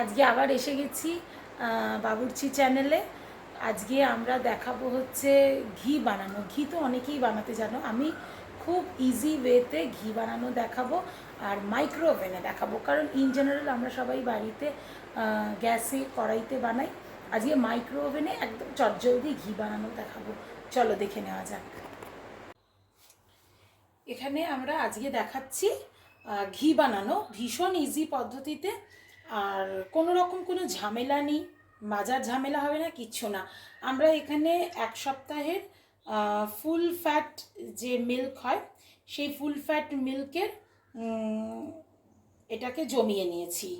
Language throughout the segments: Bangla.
আজকে আবার এসে গেছি বাবুর্চি চ্যানেলে। আজকে আমরা দেখাবো হচ্ছে ঘি বানানো। ঘি তো অনেকেই বানাতে জানো, আমি খুব ইজি ওয়েতে ঘি বানানো দেখাবো আর মাইক্রো ওভেনে দেখাবো, কারণ ইন জেনারেল আমরা সবাই বাড়িতে গ্যাসে কড়াইতে বানাই। আজকে মাইক্রো ওভেনে একদম চটজলদি ঘি বানানো দেখাবো, চলো দেখে নেওয়া যাক। এখানে আমরা আজকে দেখাচ্ছি ঘি বানানো ভীষণ ইজি পদ্ধতিতে, আর কোনো রকম কোনো ঝামেলা নেই, মাজার ঝামেলা হবে না, কিচ্ছু না। আমরা এখানে এক সপ্তাহের ফুল ফ্যাট যে মিল্ক হয় সেই ফুল ফ্যাট মিল্কের এটাকে জমিয়ে নিয়েছি,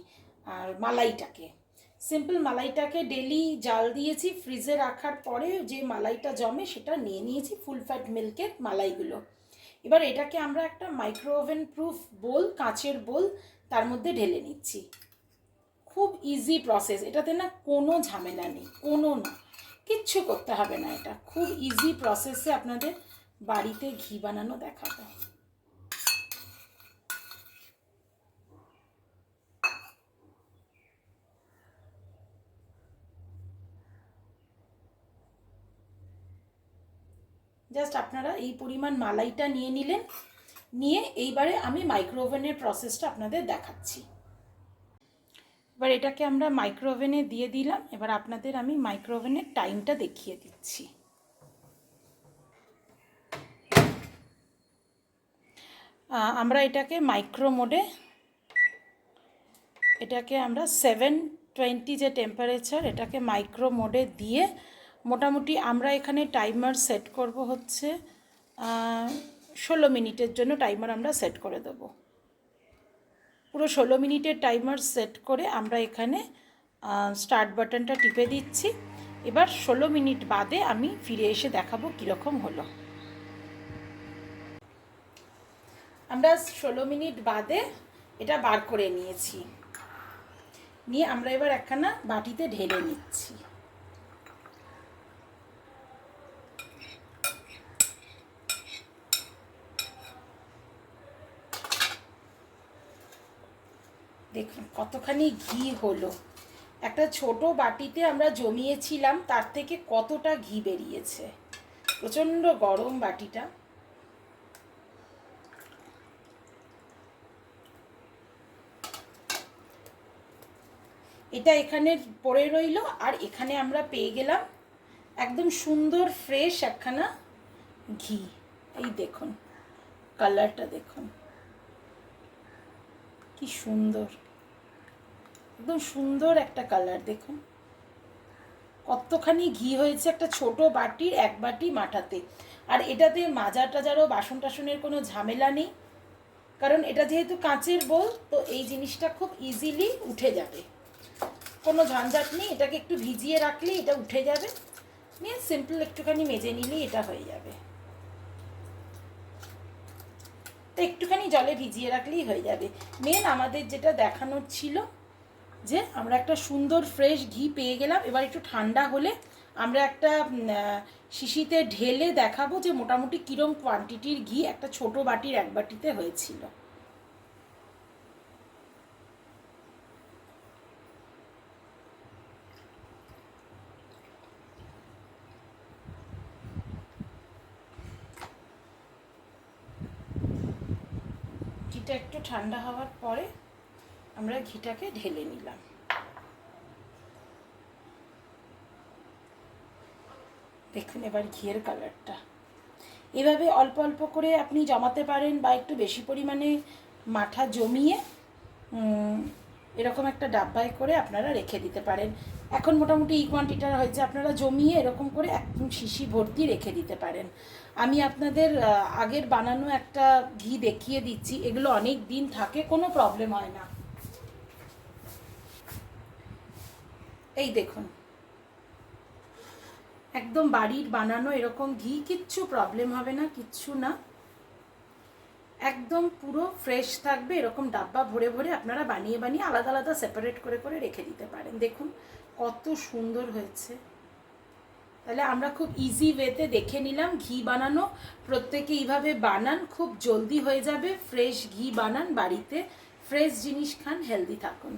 আর মালাইটাকে সিম্পল মালাইটাকে ডেলি জাল দিয়েছি, ফ্রিজে রাখার পরে যে মালাইটা জমে সেটা নিয়ে নিয়েছি, ফুল ফ্যাট মিল্কের মালাইগুলো। এবার এটাকে আমরা একটা মাইক্রো ওভেন প্রুফ বোল, কাঁচের বোল, তার মধ্যে ঢেলে নিচ্ছি। খুব ইজি প্রসেস, এটাতে না কোনো ঝামেলা নেই, কোনো না, কিচ্ছু করতে হবে না। এটা খুব ইজি প্রসেসে আপনাদের বাড়িতে ঘি বানানো দেখাবো। জাস্ট আপনারা এই পরিমাণ মালাইটা নিয়ে নিলেন, নিয়ে এইবারে আমি মাইক্রো ওভেনের প্রসেসটা আপনাদের দেখাচ্ছি। এবার এটাকে আমরা মাইক্রো ওভেনে দিয়ে দিলাম। এবার আপনাদের আমি মাইক্রো ওভেনের টাইমটা দেখিয়ে দিচ্ছি। আমরা এটাকে মাইক্রো মোডে, এটাকে আমরা 720 যে টেম্পারেচার, এটাকে মাইক্রো মোডে দিয়ে মোটামুটি আমরা এখানে টাইমার সেট করব হচ্ছে 16 মিনিটের জন্য টাইমার আমরা সেট করে দেবো। পুরো 16 মিনিটের টাইমার সেট করে আমরা এখানে স্টার্ট বাটনটা টিপে দিচ্ছি। এবার 16 মিনিট বাদে আমি ফিরে এসে দেখাবো কীরকম হলো। আমরা 16 মিনিট বাদে এটা বার করে নিয়েছি, নিয়ে আমরা এবার একখানা বাটিতে ঢেলে নিচ্ছি। দেখুন কতখানি ঘি হলো। একটা ছোট বাটিতে আমরা জমিয়েছিলাম, তার থেকে কতটা ঘি বেরিয়েছে। প্রচণ্ড গরম বাটিটা। এটা এখানে পড়ে রইল, আর এখানে আমরা পেয়ে গেলাম একদম সুন্দর ফ্রেশ একখানা ঘি। এই দেখুন কালারটা, দেখুন কি সুন্দর, একদম সুন্দর একটা কালার। দেখুন কতখানি ঘি হয়েছে একটা ছোট বাটির, এক বাটি মাঠাতে। আর এটাতে মাজার টাজারও বাসন টাসনের কোনো ঝামেলা নেই, কারণ এটা যেহেতু কাঁচের বোল, তো এই জিনিসটা খুব ইজিলি উঠে যাবে, কোনো ঝঞ্ঝাট নেই। এটাকে একটু ভিজিয়ে রাখলেই এটা উঠে যাবে, নিয়ে সিম্পল একটুখানি মেজে নিলেই এটা হয়ে যাবে। তো একটুখানি জলে ভিজিয়ে রাখলেই হয়ে যাবে। মেন আমাদের যেটা দেখানোর ছিল যে আমরা একটা সুন্দর ফ্রেশ ঘি পেয়ে গেলাম। এবার একটু ঠান্ডা হলে আমরা একটা শিশিতে ঢেলে দেখাবো যে মোটামুটি কীরকম কোয়ান্টিটির ঘি একটা ছোট বাটির এক বাটিতে হয়েছিল। ঘিটা একটু ঠান্ডা হওয়ার পরে আমরা ঘিটাকে ঢেলে নিলাম। দেখুন এবার ঘিয়ের কালারটা। এভাবে অল্প অল্প করে আপনি জমাতে পারেন, বা একটু বেশি পরিমাণে মাঠা জমিয়ে এরকম একটা ডাব্বায় করে আপনারা রেখে দিতে পারেন। এখন মোটামুটি এই কোয়ান্টিটা হয়েছে, আপনারা জমিয়ে এরকম করে একদম শিশি ভর্তি রেখে দিতে পারেন। আমি আপনাদের আগের বানানো একটা ঘি দেখিয়ে দিচ্ছি, এগুলো অনেক দিন থাকে, কোনো প্রবলেম হয় না। এই দেখুন একদম বাড়ির বানানো এরকম ঘি, কিচ্ছু প্রবলেম হবে না, কিচ্ছু না, একদম পুরো ফ্রেশ থাকবে। এরকম ডাব্বা ভরে ভরে আপনারা বানিয়ে বানিয়ে আলাদা আলাদা সেপারেট করে করে রেখে দিতে পারেন। দেখুন কত সুন্দর হয়েছে। তাহলে আমরা খুব ইজি ওয়েতে দেখে নিলাম ঘি বানানো। প্রত্যেকে এইভাবে বানান, খুব জলদি হয়ে যাবে। ফ্রেশ ঘি বানান বাড়িতে, ফ্রেশ জিনিস খান, হেলদি থাকুন।